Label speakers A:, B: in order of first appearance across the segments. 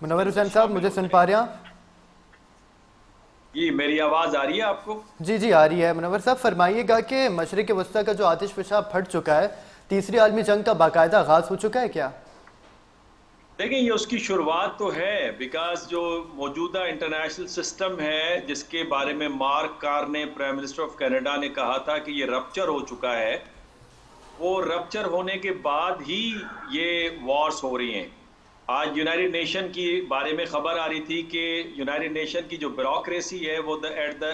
A: منور حسین صاحب مجھے سن پا رہے ہیں آپ؟
B: جی میری آواز آ رہی ہے آپ کو؟
A: جی آ رہی ہے. منور صاحب فرمائیے گا کہ مشرق وسطیٰ کا جو آتش فشاں پھٹ چکا ہے، تیسری عالمی جنگ کا باقاعدہ آغاز ہو چکا ہے کیا؟
B: دیکھیں یہ اس کی شروعات تو ہے، بیکاز جو موجودہ انٹرنیشنل سسٹم ہے جس کے بارے میں Mark Carney prime minister of Canada نے کہا تھا کہ یہ رپچر ہو چکا ہے، وہ رپچر ہونے کے بعد ہی یہ وارز ہو رہی ہیں. آج یونائٹڈ نیشن کی بارے میں خبر آ رہی تھی کہ یونائٹڈ نیشن کی جو بیوروکریسی ہے وہ ایٹ دا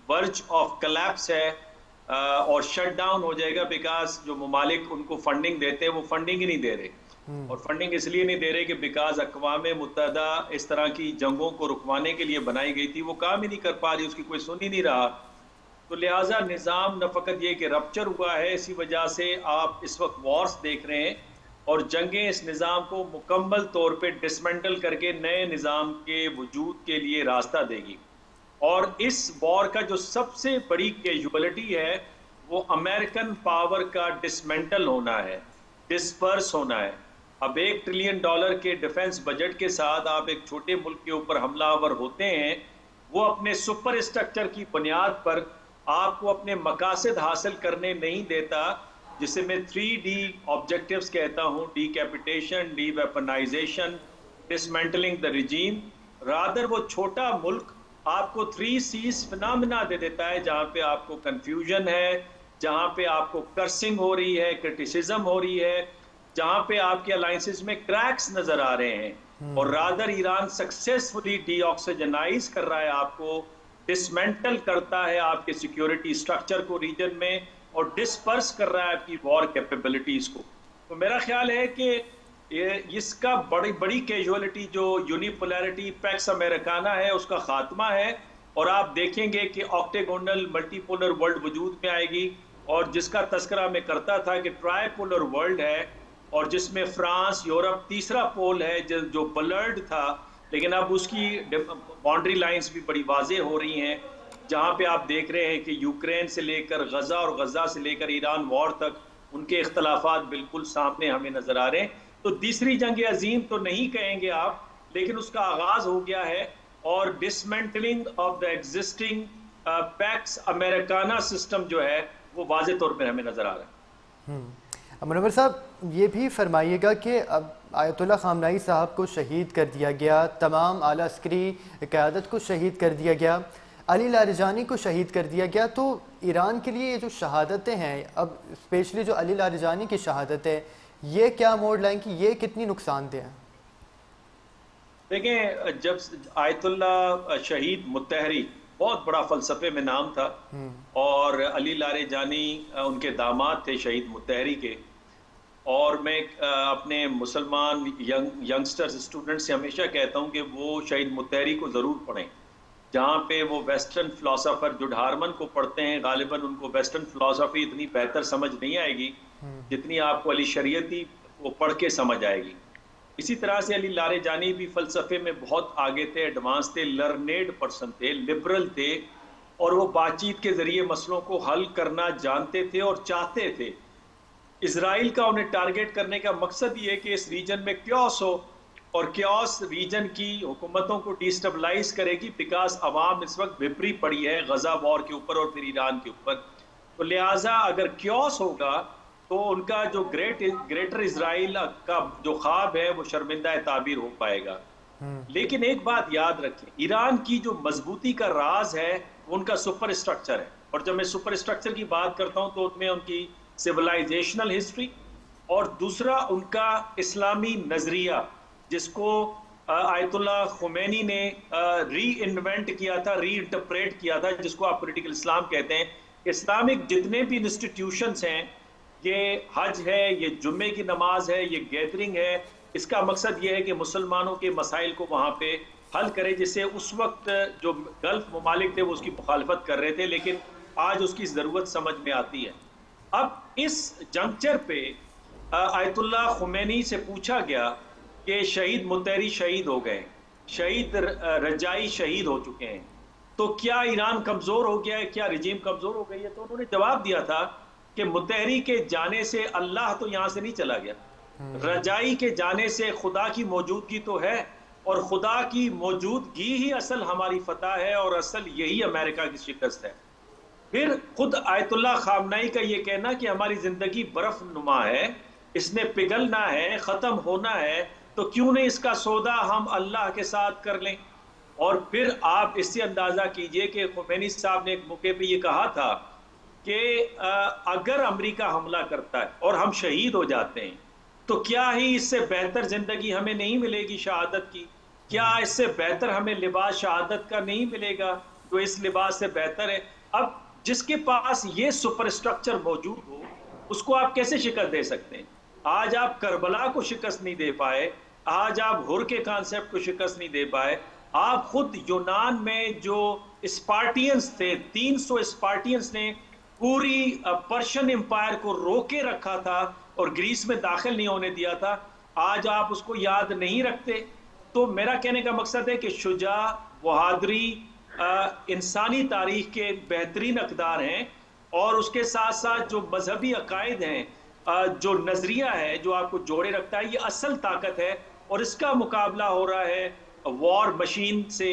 B: ورج آف کلیپس ہے اور شٹ ڈاؤن ہو جائے گا، بیکاز جو ممالک ان کو فنڈنگ دیتے ہیں وہ فنڈنگ ہی نہیں دے رہے. اور فنڈنگ اس لیے نہیں دے رہے کہ بیکاز اقوام متحدہ اس طرح کی جنگوں کو رکوانے کے لیے بنائی گئی تھی، وہ کام ہی نہیں کر پا رہی، اس کی کوئی سن ہی نہیں رہا. تو لہٰذا نظام نہ فقط یہ کہ رپچر ہوا ہے، اسی وجہ سے آپ اس وقت وارز دیکھ رہے ہیں اور جنگیں اس نظام کو مکمل طور پہ ڈسمنٹل کر کے نئے نظام کے وجود کے لیے راستہ دے گی. اور اس وار کا جو سب سے بڑی کیجوالٹی ہے وہ امریکن پاور کا ڈسمنٹل ہونا ہے، ڈسپرس ہونا ہے. اب $1 ٹریلین کے ڈیفنس بجٹ کے ساتھ آپ ایک چھوٹے ملک کے اوپر حملہ آور ہوتے ہیں، وہ اپنے سپر اسٹرکچر کی بنیاد پر آپ کو اپنے مقاصد حاصل کرنے نہیں دیتا، جسے میں 3D آبجیکٹیوز کہتا ہوں: decapitation, de weaponization, dismantling the regime. Rather وہ چھوٹا ملک آپ کو 3 C's فنامنا دے دیتا ہے، جہاں پہ آپ کو کنفیوژن ہے، جہاں پہ آپ کو کرسنگ ہو رہی ہے، کرٹیسزم ہو رہی ہے، جہاں پہ آپ کے الائنسز میں کریکس نظر آ رہے ہیں. اور رادر ایران سکسیسفلی ڈی آکسیجنائز کر رہا ہے، آپ کو ڈسمنٹل کرتا ہے آپ کے سیکیورٹی سٹرکچر کو ریجن میں، اور ڈسپرس کر رہا ہے آپ کی وار کیپیبلٹیز کو. تو میرا خیال ہے کہ اس کا بڑی کیجوالٹی جو یونیپولیرٹی پیکس امریکانا ہے اس کا خاتمہ ہے. اور آپ دیکھیں گے کہ آکٹیگونل ملٹی پولر ورلڈ وجود میں آئے گی، اور جس کا تذکرہ میں کرتا تھا کہ ٹرائی پولر ورلڈ ہے، اور جس میں فرانس، یورپ تیسرا پول ہے جو بلرڈ تھا، لیکن اب اس کی باؤنڈری لائنز بھی بڑی واضح ہو رہی ہیں، جہاں پہ آپ دیکھ رہے ہیں کہ یوکرین سے لے کر غزہ اور غزہ سے لے کر ایران وار تک ان کے اختلافات بالکل سامنے ہمیں نظر آ رہے ہیں. تو تیسری جنگ عظیم تو نہیں کہیں گے آپ، لیکن اس کا آغاز ہو گیا ہے، اور dismantling of the existing Pax Americana system جو ہے وہ واضح طور پر ہمیں نظر آ رہا ہے.
A: منور صاحب یہ بھی فرمائیے گا کہ اب آیت اللہ خامنہئی صاحب کو شہید کر دیا گیا، تمام اعلیٰ عسکری قیادت کو شہید کر دیا گیا، علی لاریجانی کو شہید کر دیا گیا، تو ایران کے لیے یہ جو شہادتیں ہیں، اب اسپیشلی جو علی لاریجانی کی شہادت ہے، یہ کیا موڑ لائیں کہ یہ کتنی نقصان دہ ہیں؟
B: دیکھیں جب آیت اللہ شہید متحری بہت بڑا فلسفے میں نام تھا، اور علی لاریجانی ان کے داماد تھے شہید متحری کے. اور میں اپنے مسلمان ینگسٹرز اسٹوڈنٹ سے ہمیشہ کہتا ہوں کہ وہ شہید متحری کو ضرور پڑھیں. جہاں پہ وہ ویسٹرن فلسفر جوڈ ہارمن کو پڑھتے ہیں، غالباً ان کو ویسٹرن فلسفی اتنی بہتر سمجھ نہیں آئے گی جتنی آپ کو علی شریعتی وہ پڑھ کے سمجھ آئے گی. اسی طرح سے علی لاریجانی بھی فلسفے میں بہت آگے تھے، ایڈوانس تھے، لرنیڈ پرسن تھے، لبرل تھے، اور وہ بات چیت کے ذریعے مسئلوں کو حل کرنا جانتے تھے اور چاہتے تھے. اسرائیل کا انہیں ٹارگٹ کرنے کا مقصد یہ ہے کہ اس ریجن میں کیوس ہو، اور کیوس ریجن کی حکومتوں کو ڈیسٹیبلائز کرے گی، بیکاز عوام اس وقت بھپری پڑی ہے غزہ وار کے اوپر اور پھر ایران کے اوپر. تو لہٰذا اگر کیوس ہوگا تو ان کا جو گریٹر اسرائیل کا جو خواب ہے وہ شرمندہ تعبیر ہو پائے گا. لیکن ایک بات یاد رکھیں، ایران کی جو مضبوطی کا راز ہے وہ ان کا سپر اسٹرکچر ہے. اور جب میں سپر اسٹرکچر کی بات کرتا ہوں تو ان میں ان کی سویلائزیشنل ہسٹری، اور دوسرا ان کا اسلامی نظریہ، جس کو آیت اللہ خمینی نے ری انوینٹ کیا تھا، ری انٹرپریٹ کیا تھا، جس کو آپ پولیٹیکل اسلام کہتے ہیں. اسلامک جتنے بھی انسٹیٹیوشنز ہیں، یہ حج ہے، یہ جمعے کی نماز ہے، یہ گیدرنگ ہے، اس کا مقصد یہ ہے کہ مسلمانوں کے مسائل کو وہاں پہ حل کرے، جس سے اس وقت جو گلف ممالک تھے وہ اس کی مخالفت کر رہے تھے، لیکن آج اس کی ضرورت سمجھ میں آتی ہے. اب اس جنکچر پہ آیت اللہ خمینی سے پوچھا گیا کہ شہید متحری شہید ہو گئے، شہید رجائی شہید ہو چکے ہیں، تو کیا ایران کمزور ہو گیا ہے، کیا رجیم کمزور ہو گئی ہے؟ تو انہوں نے جواب دیا تھا کہ متحری کے جانے سے اللہ تو یہاں سے نہیں چلا گیا، رجائی کے جانے سے خدا کی موجودگی تو ہے، اور خدا کی موجودگی ہی اصل ہماری فتح ہے اور اصل یہی امریکہ کی شکست ہے. پھر خود آیت اللہ خامنائی کا یہ کہنا کہ ہماری زندگی برف نما ہے, اس نے پگھلنا ہے, ختم ہونا ہے, تو کیوں نہیں اس کا سودا ہم اللہ کے ساتھ کر لیں. اور پھر آپ اس سے اندازہ کیجئے کہ خمینی صاحب نے ایک موقع پہ یہ کہا تھا کہ اگر امریکہ حملہ کرتا ہے اور ہم شہید ہو جاتے ہیں تو کیا ہی اس سے بہتر زندگی ہمیں نہیں ملے گی شہادت کی؟ کیا اس سے بہتر ہمیں لباس شہادت کا نہیں ملے گا جو اس لباس سے بہتر ہے؟ اب جس کے پاس یہ سپر سٹرکچر موجود ہو اس کو آپ کیسے شکست دے سکتے ہیں؟ آج آپ کربلا کو شکست نہیں دے پائے, آج آپ ہر کے کانسیپٹ کو شکست نہیں دے پائے. آپ خود یونان میں جو اسپارٹینز تھے, 300 اسپارٹینز نے پوری پرشین امپائر کو روکے رکھا تھا اور گریس میں داخل نہیں ہونے دیا تھا, آج آپ اس کو یاد نہیں رکھتے. تو میرا کہنے کا مقصد ہے کہ شجاع, بہادری انسانی تاریخ کے بہترین اقدار ہیں, اور اس کے ساتھ ساتھ جو مذہبی عقائد ہیں, جو نظریہ ہے جو آپ کو جوڑے رکھتا ہے, یہ اصل طاقت ہے. اور اس کا مقابلہ ہو رہا ہے وار مشین سے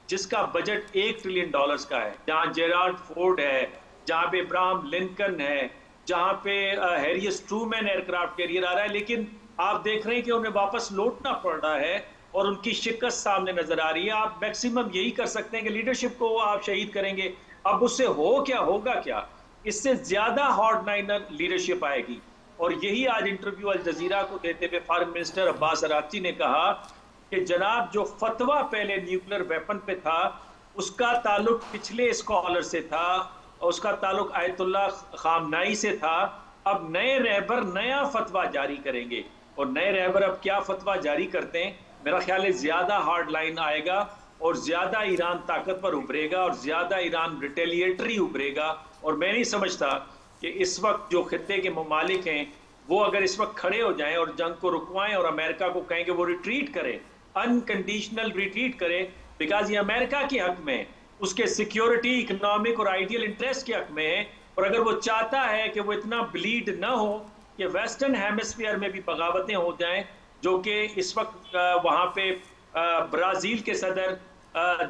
B: جس کا بجٹ $1 ٹریلین کا ہے, جہاں جیرالڈ فورڈ ہے, جہاں پہ ابراہم لنکن ہے, جہاں پہ Harry S Truman aircraft carrier آ رہا ہے. لیکن آپ دیکھ رہے ہیں کہ انہیں واپس لوٹنا پڑ رہا ہے اور ان کی شکست سامنے نظر آ رہی ہے. آپ میکسیمم یہی کر سکتے ہیں کہ لیڈرشپ کو آپ شہید کریں گے. اب اس سے ہوگا کیا؟ اس سے زیادہ ہارڈ لائنر لیڈرشپ آئے گی. اور یہی آج انٹرویو الجزیرہ کو دیتے ہوئے فارن منسٹر عباس اراغچی نے کہا کہ جناب جو فتویٰ پہلے نیوکلیر ویپن پہ تھا اس کا تعلق پچھلے اسکالر سے تھا, اس کا تعلق آیت اللہ خامنائی سے تھا. اب نئے رہبر نیا فتویٰ جاری کریں گے, اور نئے رہبر اب کیا فتویٰ جاری کرتے ہیں, میرا خیال ہے زیادہ ہارڈ لائن آئے گا اور زیادہ ایران طاقتور ابھرے گا اور زیادہ ایران ریٹیلیٹری ابھرے گا. اور میں نہیں سمجھتا کہ اس وقت جو خطے کے ممالک ہیں وہ اگر اس وقت کھڑے ہو جائیں اور جنگ کو رکوائیں اور امریکہ کو کہیں کہ وہ ریٹریٹ کرے, انکنڈیشنل ریٹریٹ کرے, بیکاز یہ امریکہ کے حق میں, اس کے سیکیورٹی, اکنامک اور آئیڈیل انٹرسٹ کے حق میں ہے. اور اگر وہ چاہتا ہے کہ وہ اتنا بلیڈ نہ ہو کہ ویسٹرن ہیمسفیئر میں بھی بغاوتیں ہو جائیں, جو کہ اس وقت وہاں پہ برازیل کے صدر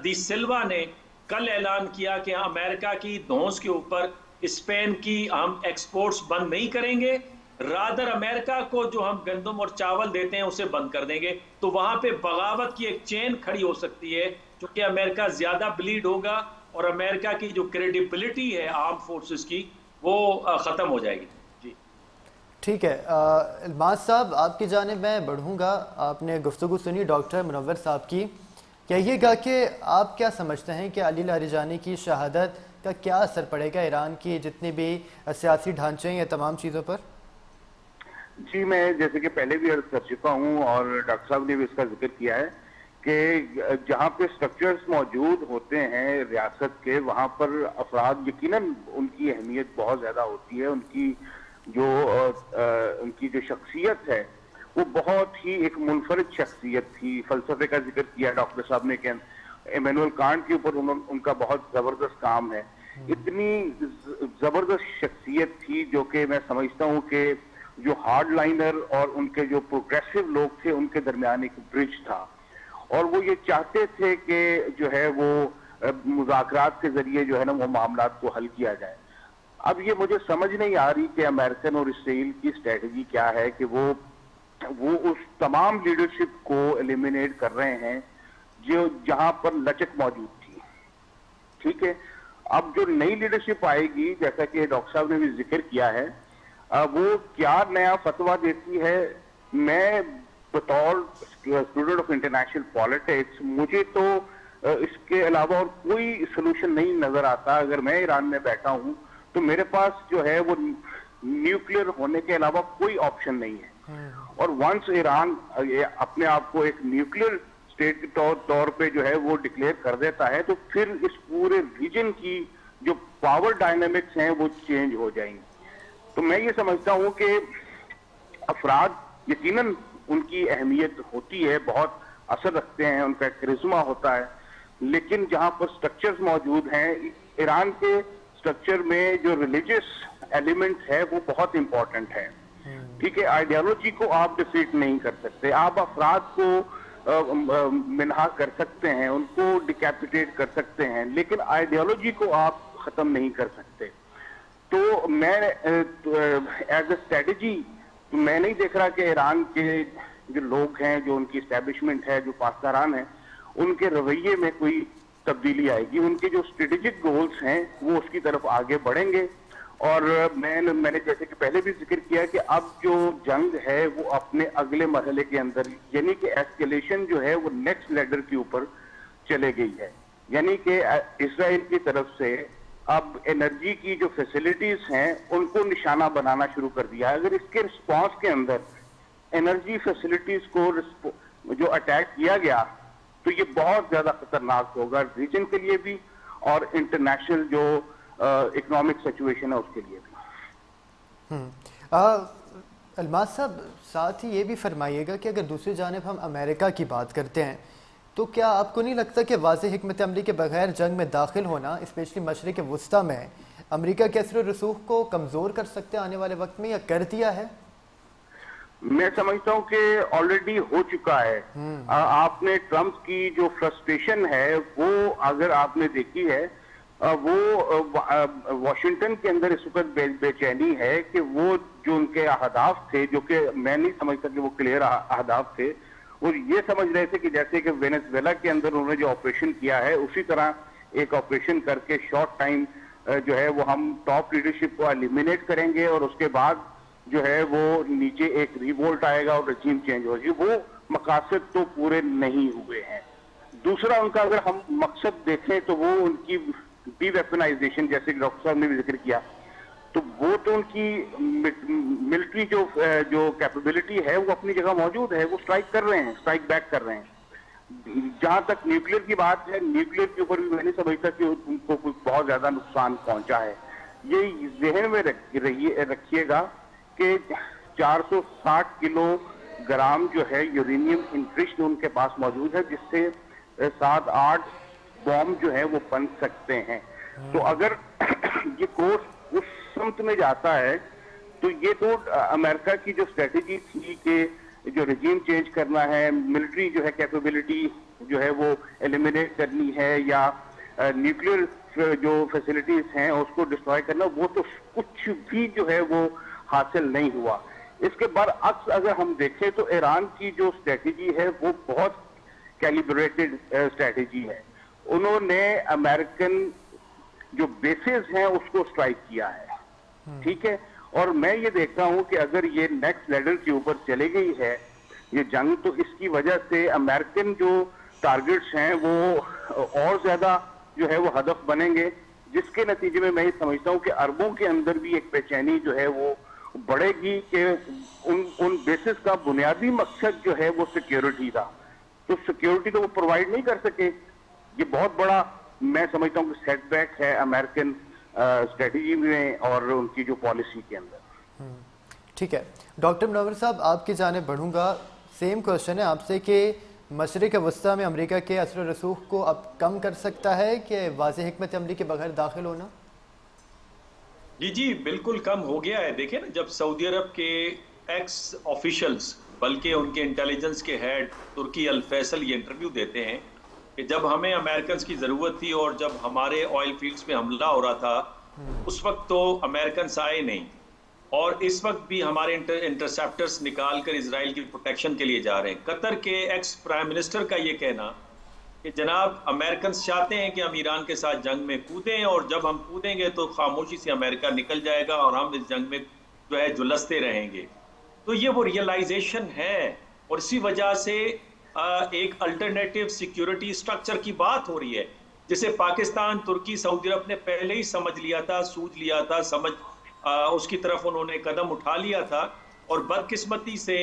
B: دی سلوا نے کل اعلان کیا کہ امریکہ کی دھونس کے اوپر اسپین کی ہم ایکسپورٹس بند نہیں کریں گے, رادر امریکہ کو جو ہم گندم اور چاول دیتے ہیں اسے بند کر دیں گے. تو وہاں پہ بغاوت کی ایک چین کھڑی ہو سکتی ہے, چونکہ امریکہ زیادہ بلیڈ ہوگا اور امریکہ کی جو کریڈیبلٹی ہے آرم فورسز کی وہ ختم ہو جائے گی. جی
A: ٹھیک ہے. الماس صاحب آپ کی جانب میں بڑھوں گا. آپ نے گفتگو سنی ڈاکٹر منور صاحب کی, کہیے گا کہ آپ کیا سمجھتے ہیں کہ علی لاریجانی کی شہادت کا کیا اثر پڑے گا ایران کی جتنی بھی سیاسی ڈھانچے ہیں, یہ تمام چیزوں پر؟
C: جی میں جیسے کہ پہلے بھی عرض کر چکا ہوں اور ڈاکٹر صاحب نے بھی اس کا ذکر کیا ہے کہ جہاں پہ سٹرکچرز موجود ہوتے ہیں ریاست کے, وہاں پر افراد یقیناً ان کی اہمیت بہت زیادہ ہوتی ہے. ان کی جو شخصیت ہے وہ بہت ہی ایک منفرد شخصیت تھی. فلسفے کا ذکر کیا ڈاکٹر صاحب نے کہ ایمینول کانٹ کے اوپر ان کا بہت زبردست کام ہے. اتنی زبردست شخصیت تھی جو کہ میں سمجھتا ہوں کہ جو ہارڈ لائنر اور ان کے جو پروگریسو لوگ تھے ان کے درمیان ایک برج تھا, اور وہ یہ چاہتے تھے کہ جو ہے وہ مذاکرات کے ذریعے جو ہے نا وہ معاملات کو حل کیا جائے. اب یہ مجھے سمجھ نہیں آ رہی کہ امریکن اور اسرائیل کی اسٹریٹجی کیا ہے کہ وہ اس تمام لیڈرشپ کو ایلیمینیٹ کر رہے ہیں جو جہاں پر لچک موجود تھی. ٹھیک ہے, اب جو نئی لیڈرشپ آئے گی جیسا کہ ڈاکٹر صاحب نے بھی ذکر کیا ہے, وہ کیا نیا فتویٰ دیتی ہے. میں بطور اسٹوڈنٹ آف انٹرنیشنل پالیٹکس مجھے تو اس کے علاوہ اور کوئی سلوشن نہیں نظر آتا. اگر میں ایران میں بیٹھا ہوں تو میرے پاس جو ہے وہ نیوکلیر ہونے کے علاوہ کوئی آپشن نہیں ہے. اور ونس ایران اپنے آپ کو ایک نیوکلیر اسٹیٹ کے طور پہ جو ہے وہ ڈکلیئر کر دیتا ہے تو پھر اس پورے ریجن کی جو پاور ڈائنامکس ہیں وہ چینج ہو جائیں گی. تو میں یہ سمجھتا ہوں کہ افراد یقیناً ان کی اہمیت ہوتی ہے, بہت اثر رکھتے ہیں, ان کا کرزما ہوتا ہے, لیکن جہاں پر سٹرکچرز موجود ہیں ایران کے سٹرکچر میں جو ریلیجس ایلیمنٹ ہے وہ بہت امپورٹنٹ ہے. ٹھیک ہے, آئیڈیالوجی کو آپ ڈیفیٹ نہیں کر سکتے, آپ افراد کو منہا کر سکتے ہیں, ان کو ڈیکیپیٹیٹ کر سکتے ہیں, لیکن آئیڈیالوجی کو آپ ختم نہیں کر سکتے. تو میں ایز اے اسٹریٹجی میں نہیں دیکھ رہا کہ ایران کے جو لوگ ہیں, جو ان کی اسٹیبلشمنٹ ہے, جو پاسداران ہیں, ان کے رویے میں کوئی تبدیلی آئے گی. ان کے جو اسٹریٹجک گولز ہیں وہ اس کی طرف آگے بڑھیں گے. اور میں نے جیسے کہ پہلے بھی ذکر کیا کہ اب جو جنگ ہے وہ اپنے اگلے مرحلے کے اندر, یعنی کہ ایسکیلیشن جو ہے وہ نیکسٹ لیڈر کے اوپر چلے گئی ہے. یعنی کہ اسرائیل کی طرف سے اب انرجی کی جو فیسلٹیز ہیں ان کو نشانہ بنانا شروع کر دیا ہے. اگر اس کے رسپانس کے اندر انرجی فیسلٹیز کو جو اٹیک کیا گیا تو یہ بہت زیادہ خطرناک ہوگا ریجن کے لیے بھی اور انٹرنیشنل جو اکنامک سچویشن ہے اس کے لیے بھی.
A: الماس صاحب, ساتھ ہی یہ بھی فرمائیے گا کہ اگر دوسری جانب ہم امریکہ کی بات کرتے ہیں تو کیا آپ کو نہیں لگتا کہ واضح حکمت عملی کے بغیر جنگ میں داخل ہونا, اسپیشلی مشرق وسطیٰ میں, امریکہ کے اثر و رسوخ کو کمزور کر سکتے ہیں آنے والے وقت میں, یا کر دیا ہے؟
C: میں سمجھتا ہوں کہ آلریڈی ہو چکا ہے. آپ نے ٹرمپ کی جو فرسٹریشن ہے وہ اگر آپ نے دیکھی ہے, وہ واشنگٹن کے اندر اس وقت بے چینی ہے کہ وہ جو ان کے اہداف تھے, جو کہ میں نہیں سمجھتا کہ وہ کلیئر اہداف تھے, وہ یہ سمجھ رہے تھے کہ جیسے کہ وینزویلا کے اندر انہوں نے جو آپریشن کیا ہے اسی طرح ایک آپریشن کر کے شارٹ ٹائم جو ہے وہ ہم ٹاپ لیڈرشپ کو ایلیمینیٹ کریں گے اور اس کے بعد جو ہے وہ نیچے ایک ریوولٹ آئے گا اور رجیم چینج ہو جائے. وہ مقاصد تو پورے نہیں ہوئے ہیں. دوسرا ان کا اگر ہم مقصد دیکھیں تو وہ ان کی ڈی ویپنائزیشن, جیسے کہ ڈاکٹر صاحب نے بھی ذکر کیا, تو وہ تو ان کی ملٹری جو کیپیبلٹی ہے وہ اپنی جگہ موجود ہے. وہ اسٹرائک کر رہے ہیں, اسٹرائک بیک کر رہے ہیں. جہاں تک نیوکلیر کی بات ہے, نیوکلیر کے اوپر بھی میں نہیں سمجھتا کہ ان کو کوئی بہت زیادہ نقصان پہنچا ہے. یہ ذہن میں رکھیے گا کہ 460 کلو گرام جو ہے یورینیم انٹرسٹ ان کے پاس موجود ہے, جس سے 7-8 بوم جو ہے وہ بن سکتے ہیں. تو اگر یہ کورس اس سمت میں جاتا ہے تو یہ تو امریکہ کی جو اسٹریٹجی تھی کہ جو رجیم چینج کرنا ہے, ملٹری جو ہے کیپیبلٹی جو ہے وہ ایلیمینیٹ کرنی ہے, یا نیوکلیر جو فیسلٹیز ہیں اس کو ڈسٹروائے کرنا, وہ تو کچھ بھی جو ہے وہ حاصل نہیں ہوا. اس کے برعکس اگر ہم دیکھیں تو ایران کی جو اسٹریٹجی ہے وہ بہت کیلیبریٹڈ اسٹریٹجی ہے. انہوں نے امریکن جو بیسز ہیں اس کو اسٹرائک کیا ہے, ٹھیک ہے, اور میں یہ دیکھتا ہوں کہ اگر یہ نیکسٹ لیڈر کے اوپر چلے گئی ہے یہ جنگ, تو اس کی وجہ سے امریکن جو ٹارگٹس ہیں وہ اور زیادہ جو ہے وہ ہدف بنیں گے, جس کے نتیجے میں یہ سمجھتا ہوں کہ عربوں کے اندر بھی ایک بے چینی جو ہے وہ بڑھے گی کہ ان بیسز کا بنیادی مقصد جو ہے وہ سیکیورٹی تھا, تو سیکیورٹی تو وہ پرووائڈ نہیں کر سکے. یہ بہت بڑا میں سمجھتا ہوں کہ سیٹ بیک ہے امریکن اسٹریٹجی میں اور ان کی جو پالیسی کے اندر.
A: ٹھیک ہے ڈاکٹر منور صاحب, آپ کی جانب بڑھوں گا. سیم کوشچن ہے آپ سے کہ مشرق وسطیٰ میں امریکہ کے اثر و رسوخ کو اب کم کر سکتا ہے کہ واضح حکمت عملی کے بغیر داخل ہونا؟
B: جی بالکل کم ہو گیا ہے. دیکھیں نا, جب سعودی عرب کے ایکس آفیشلز بلکہ ان کے انٹیلیجنس کے ہیڈ ترکی الفیصل یہ انٹرویو دیتے ہیں کہ جب ہمیں امریکنز کی ضرورت تھی اور جب ہمارے آئل فیلڈز میں حملہ ہو رہا تھا اس وقت تو امریکنز آئے نہیں, اور اس وقت بھی ہمارے انٹرسیپٹرز نکال کر اسرائیل کی پروٹیکشن کے لیے جا رہے ہیں. قطر کے ایکس پرائم منسٹر کا یہ کہنا کہ جناب امریکنز چاہتے ہیں کہ ہم ایران کے ساتھ جنگ میں کودیں, اور جب ہم کودیں گے تو خاموشی سے امریکہ نکل جائے گا اور ہم اس جنگ میں جو ہے جلستے رہیں گے. تو یہ وہ ریئلائزیشن ہے, اور اسی وجہ سے ایک الٹرنیٹیو سیکیورٹی سٹرکچر کی بات ہو رہی ہے جسے پاکستان, ترکی, سعودی عرب نے پہلے ہی سمجھ لیا تھا, سوچ لیا تھا, اس کی طرف انہوں نے قدم اٹھا لیا تھا, اور بدقسمتی سے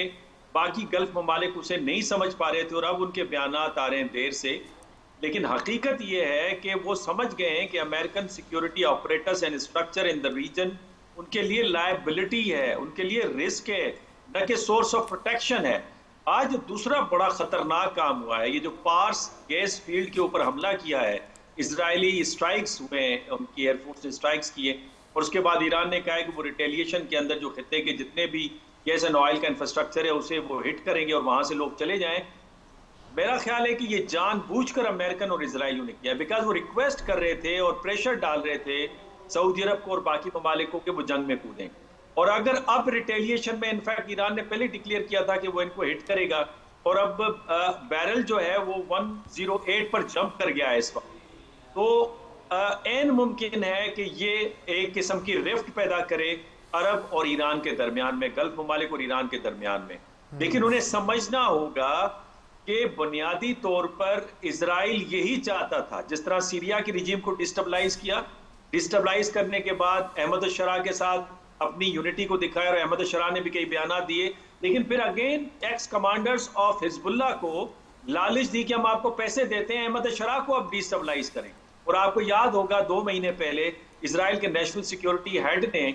B: باقی گلف ممالک اسے نہیں سمجھ پا رہے تھے, اور اب ان کے بیانات آ رہے ہیں دیر سے. لیکن حقیقت یہ ہے کہ وہ سمجھ گئے ہیں کہ American security operators and structure in the region in کے لیے لائبلٹی ہے, ان کے لیے رسک ہے, نہ کہ سورس آف پروٹیکشن ہے. آج دوسرا بڑا خطرناک کام ہوا ہے, یہ جو پارس گیس فیلڈ کے اوپر حملہ کیا ہے, اسرائیلی اسٹرائکس ہوئے ہیں, ان کی ایئر فورس نے اسٹرائکس کیے, اور اس کے بعد ایران نے کہا ہے کہ وہ ریٹیلیشن کے اندر جو خطے کے جتنے بھی گیس اینڈ آئل کا انفراسٹرکچر ہے اسے وہ ہٹ کریں گے اور وہاں سے لوگ چلے جائیں. میرا خیال ہے کہ یہ جان بوجھ کر امریکن اور اسرائیلیوں نے کیا، بیکاز وہ ریکویسٹ کر رہے تھے اور پریشر ڈال رہے تھے سعودی عرب کو اور باقی ممالک کو کہ وہ جنگ میں کودیں. اور اگر اب ریٹیلیشن میں انفیکٹ ایران نے پہلے ڈکلیئر کیا تھا کہ وہ ان کو ہٹ کرے گا، اور اب بیرل جو ہے وہ 108 پر جمپ کر گیا ہے اس وقت، تو این ممکن ہے کہ یہ ایک قسم کی رفٹ پیدا کرے عرب اور ایران کے درمیان میں، گلف ممالک اور ایران کے درمیان میں. لیکن انہیں سمجھنا ہوگا کہ بنیادی طور پر اسرائیل یہی چاہتا تھا، جس طرح سیریا کی رجیم کو ڈسٹیبلائز کیا، ڈسٹیبلائز کرنے کے بعد احمد الشرع کے ساتھ اپنی یونٹی کو دکھایا، اور احمد الشرع نے بھی کئی بیانات دیے، لیکن پھر اگین ایکس کمانڈرز آف حزب اللہ کو لالچ دی کہ ہم آپ کو پیسے دیتے ہیں، احمد الشرع کو اب ڈسٹیبلائز کریں. اور آپ کو یاد ہوگا 2 مہینے پہلے اسرائیل کے نیشنل سیکیورٹی ہیڈ نے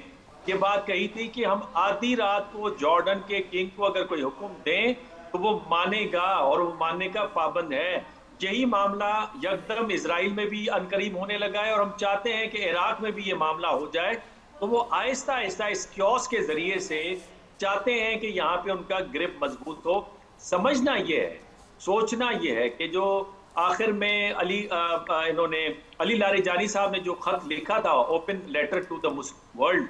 B: یہ بات کہی تھی کہ ہم آدھی رات کو جارڈن کے کنگ کو اگر کوئی حکم دیں تو وہ مانے گا، اور وہ ماننے کا پابند ہے. یہی معاملہ یکدم اسرائیل میں بھی عنقریب ہونے لگا ہے، اور ہم چاہتے ہیں کہ عراق میں بھی یہ معاملہ ہو جائے. تو وہ آہستہ آہستہ اس کیوس کے ذریعے سے چاہتے ہیں کہ یہاں پہ ان کا گرپ مضبوط ہو. سمجھنا یہ ہے، سوچنا یہ ہے کہ جو آخر میں انہوں نے علی لاریجانی صاحب نے جو خط لکھا تھا، open letter to the Muslim world,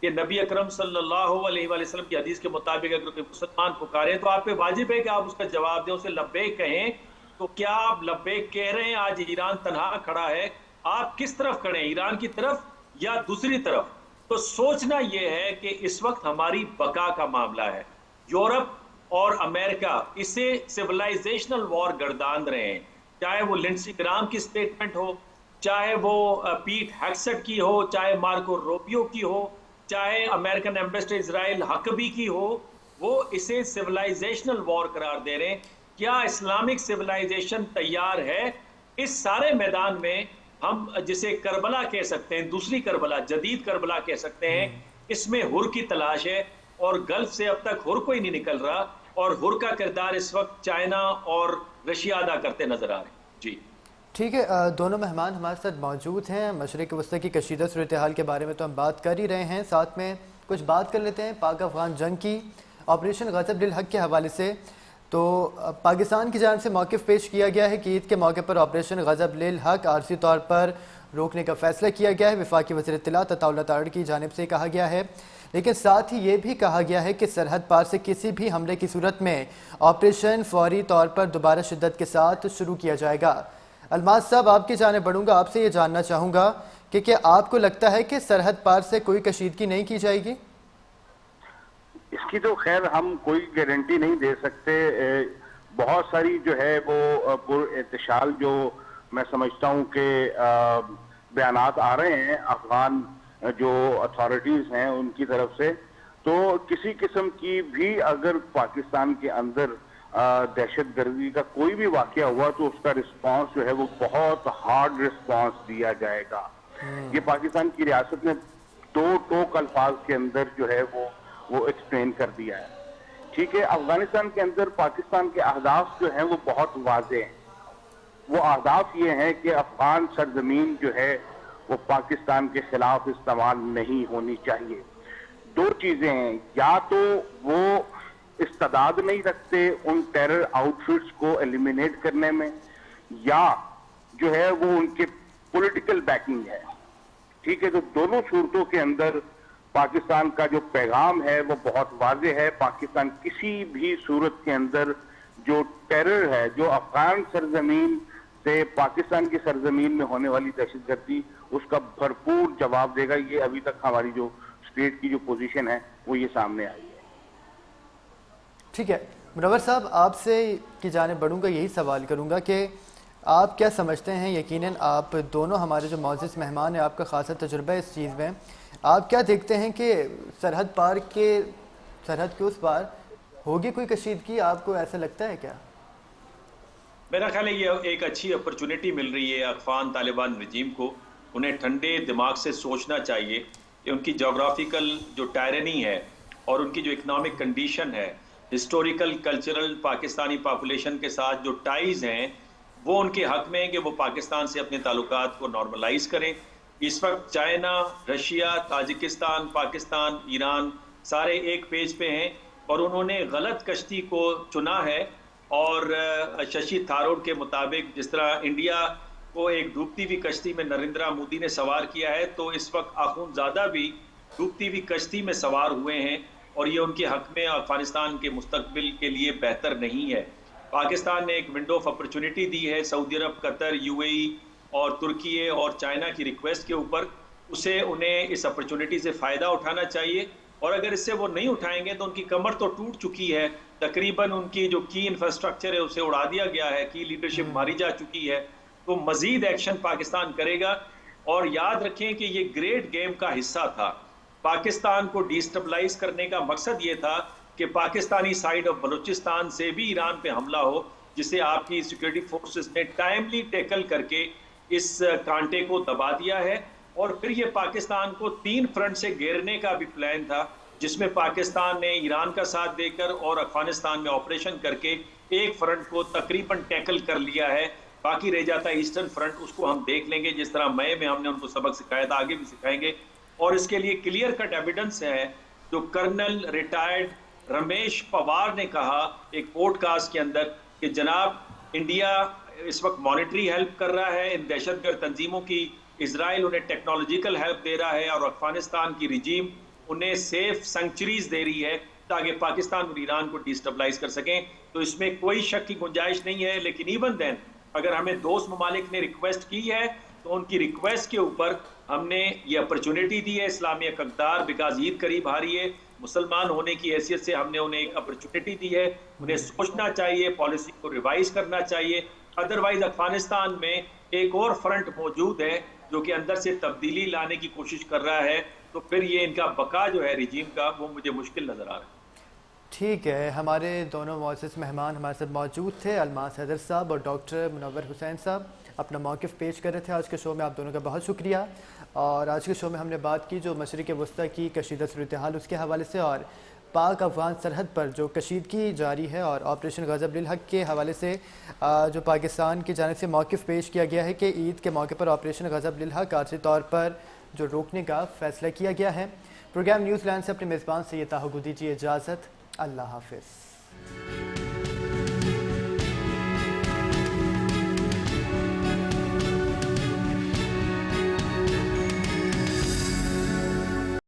B: کہ نبی اکرم صلی اللہ علیہ وآلہ وسلم کی حدیث کے مطابق اگر کوئی مسلمان پکارے تو آپ پہ واجب ہے کہ آپ اس کا جواب دیں، اسے لبیک کہیں. تو کیا آپ لبیک کہہ رہے ہیں؟ آج ایران تنہا کھڑا ہے، آپ کس طرف کھڑے ہیں، ایران کی طرف یا دوسری طرف؟ تو سوچنا یہ ہے کہ اس وقت ہماری بقا کا معاملہ ہے. یورپ اور امریکہ اسے سیولائزیشنل وار گردان رہے ہیں، چاہے وہ لنڈسی گرام کی سٹیٹمنٹ ہو، چاہے وہ پیٹ ہیکسٹ کی ہو، چاہے مارکو روبیو کی ہو، چاہے امریکن ایمبیسڈر اسرائیل حقبی کی ہو، وہ اسے سیولائزیشنل وار قرار دے رہے ہیں. کیا اسلامک سیولائزیشن تیار ہے؟ اس سارے میدان میں ہم جسے کربلا کہہ سکتے ہیں، دوسری کربلا، جدید کربلا کہہ سکتے ہیں، اس میں ہر کی تلاش ہے، اور گلف سے اب تک ہر کوئی نہیں نکل رہا، اور ہر کا کردار اس وقت چائنا اور رشیا ادا کرتے نظر آ رہے ہیں. جی
A: ٹھیک ہے، دونوں مہمان ہمارے ساتھ موجود ہیں. مشرق وسطی کی کشیدہ صورتحال کے بارے میں تو ہم بات کر ہی رہے ہیں، ساتھ میں کچھ بات کر لیتے ہیں پاک افغان جنگ کی، آپریشن غضب للحق کے حوالے سے. تو پاکستان کی جانب سے موقف پیش کیا گیا ہے کہ عید کے موقع پر آپریشن غضب للحق عارضی طور پر روکنے کا فیصلہ کیا گیا ہے. وفاقی وزیر اطلاعات عطا اللہ تارڑ کی جانب سے کہا گیا ہے، لیکن ساتھ ہی یہ بھی کہا گیا ہے کہ سرحد پار سے کسی بھی حملے کی صورت میں آپریشن فوری طور پر دوبارہ شدت کے ساتھ شروع کیا جائے گا. الماس صاحب، آپ کی جانب بڑھوں گا، آپ سے یہ جاننا چاہوں گا کہ کیا آپ کو لگتا ہے کہ سرحد پار سے کوئی کشیدگی نہیں کی جائے گی؟
C: اس کی تو خیر ہم کوئی گارنٹی نہیں دے سکتے. بہت ساری جو ہے وہ پر احتشال جو میں سمجھتا ہوں کہ بیانات آ رہے ہیں افغان جو اتھارٹیز ہیں ان کی طرف سے، تو کسی قسم کی بھی اگر پاکستان کے اندر دہشت گردی کا کوئی بھی واقعہ ہوا تو اس کا رسپانس جو ہے وہ بہت ہارڈ رسپانس دیا جائے گا. یہ پاکستان کی ریاست نے 2 ٹوک الفاظ کے اندر جو ہے وہ ایکسپلین کر دیا ہے. ٹھیک ہے، افغانستان کے اندر پاکستان کے اہداف جو ہیں وہ بہت واضح ہیں. وہ اہداف یہ ہیں کہ افغان سرزمین جو ہے وہ پاکستان کے خلاف استعمال نہیں ہونی چاہیے. 2 چیزیں ہیں، یا تو وہ استعداد نہیں رکھتے ان ٹیرر آؤٹ فٹس کو ایلیمینیٹ کرنے میں، یا جو ہے وہ ان کے پولیٹیکل بیکنگ ہے. ٹھیک ہے، تو دونوں صورتوں کے اندر پاکستان کا جو پیغام ہے وہ بہت واضح ہے. پاکستان کسی بھی صورت کے اندر جو ٹیرر ہے، جو افغان سرزمین سے پاکستان کی سرزمین میں ہونے والی دہشت گردی، اس کا بھرپور جواب دے گا. یہ ابھی تک ہماری جو اسٹیٹ کی جو پوزیشن ہے وہ یہ سامنے آئی ہے.
A: ٹھیک ہے، منور صاحب، آپ سے کی جانب بڑھوں گا، یہی سوال کروں گا کہ آپ کیا سمجھتے ہیں؟ یقیناً آپ دونوں ہمارے جو معزز مہمان ہیں، آپ کا خاصا تجربہ ہے اس چیز میں، آپ کیا دیکھتے ہیں کہ سرحد کے اس پار ہوگی کوئی کشیدگی؟ آپ کو ایسا لگتا ہے کیا؟
B: میرا خیال ہے یہ ایک اچھی اپرچونٹی مل رہی ہے افغان طالبان رجیم کو. انہیں ٹھنڈے دماغ سے سوچنا چاہیے کہ ان کی جغرافیکل جو ٹائرنی ہے اور ان کی جو اکنامک کنڈیشن ہے، ہسٹوریکل کلچرل پاکستانی پاپولیشن کے ساتھ جو ٹائز ہیں، وہ ان کے حق میں ہیں کہ وہ پاکستان سے اپنے تعلقات کو نارملائز کریں. اس وقت China, Russia, Tajikistan, Pakistan, Iran سارے ایک پیج پہ ہیں، اور انہوں نے غلط کشتی کو چنا ہے. اور ششی تھارور کے مطابق جس طرح انڈیا کو ایک ڈوبتی ہوئی کشتی میں نریندر مودی نے سوار کیا ہے، تو اس وقت آخوند زادہ بھی ڈوبتی ہوئی کشتی میں سوار ہوئے ہیں، اور یہ ان کے حق میں افغانستان کے مستقبل کے لیے بہتر نہیں ہے۔ پاکستان نے ایک ونڈو آف اپرچونٹی دی ہے سعودی عرب، قطر، یو اے ای اور ترکیے اور چائنا کی ریکویسٹ کے اوپر، اسے انہیں اس اپرچونٹی سے فائدہ اٹھانا چاہیے، اور اگر اس سے وہ نہیں اٹھائیں گے تو ان کی کمر تو ٹوٹ چکی ہے، تقریباً ان کی جو کی انفراسٹرکچر ہے اسے اڑا دیا گیا ہے، کی لیڈرشپ ماری جا چکی ہے، تو مزید ایکشن پاکستان کرے گا۔ اور یاد رکھیں کہ یہ گریٹ گیم کا حصہ تھا، پاکستان کو ڈیسٹیبلائز کرنے کا مقصد یہ تھا کہ پاکستانی سائیڈ آف بلوچستان سے بھی ایران پہ حملہ ہو، جسے آپ کی سیکورٹی فورسز نے ٹائملی ٹیکل کر کے اس کانٹے کو دبا دیا ہے۔ اور پھر یہ پاکستان کو 3 فرنٹ سے گھیرنے کا بھی پلان تھا، جس میں پاکستان نے ایران کا ساتھ دے کر اور افغانستان میں آپریشن کر کے ایک فرنٹ کو تقریباً ٹیکل کر لیا ہے، باقی رہ جاتا ہے ایسٹرن فرنٹ، اس کو ہم دیکھ لیں گے، جس طرح مئی میں ہم نے ان کو سبق سکھایا تھا، آگے بھی سکھائیں گے۔ اور اس کے لیے کلیئر کٹ ایویڈنس ہے جو کرنل ریٹائرڈ رمیش پوار نے کہا ایک پوڈ کاسٹ کے اندر کہ جناب انڈیا اس وقت مانیٹری ہیلپ کر رہا ہے ان دہشت گرد تنظیموں کی، اسرائیل انہیں ٹیکنالوجیکل ہیلپ دے رہا ہے، اور افغانستان کی رجیم انہیں سیف سینکچریز دے رہی ہے تاکہ پاکستان اور ایران کو ڈیسٹیبلائز کر سکیں۔ تو اس میں کوئی شک کی گنجائش نہیں ہے، لیکن ایون دین اگر ہمیں دوست ممالک نے ریکویسٹ کی ہے تو ان کی ریکویسٹ کے اوپر ہم نے یہ اپرچونٹی دی ہے اسلامی اقدار، بیکاز عید قریب آ رہی ہے، مسلمان ہونے کی حیثیت سے ہم نے انہیں ایک اپرچونٹی دی ہے، انہیں سوچنا چاہیے، پالیسی کو ریوائز کرنا چاہیے، ادروائز افغانستان میں ایک اور فرنٹ موجود ہے جو کہ اندر سے تبدیلی لانے کی کوشش کر رہا ہے، تو پھر یہ ان کا بقا جو ہے رجیم کا وہ مجھے مشکل نظر آ رہا ہے۔
A: ٹھیک ہے، ہمارے دونوں معزز مہمان ہمارے ساتھ موجود تھے، الماس حیدر صاحب اور ڈاکٹر منور حسین صاحب، اپنا موقف پیش کر رہے تھے آج کے شو میں، آپ دونوں کا بہت شکریہ۔ اور آج کے شو میں ہم نے بات کی جو مشرق وسطیٰ کی کشیدہ صورتحال اس کے حوالے سے، اور پاک افغان سرحد پر جو کشیدگی جاری ہے، اور آپریشن غضب للحق کے حوالے سے جو پاکستان کی جانب سے موقف پیش کیا گیا ہے کہ عید کے موقع پر آپریشن غضب للحق عارضی طور پر جو روکنے کا فیصلہ کیا گیا ہے۔ پروگرام نیوز لائن سے اپنے میزبان سے یہ تاحق دیجیے اجازت، اللہ حافظ۔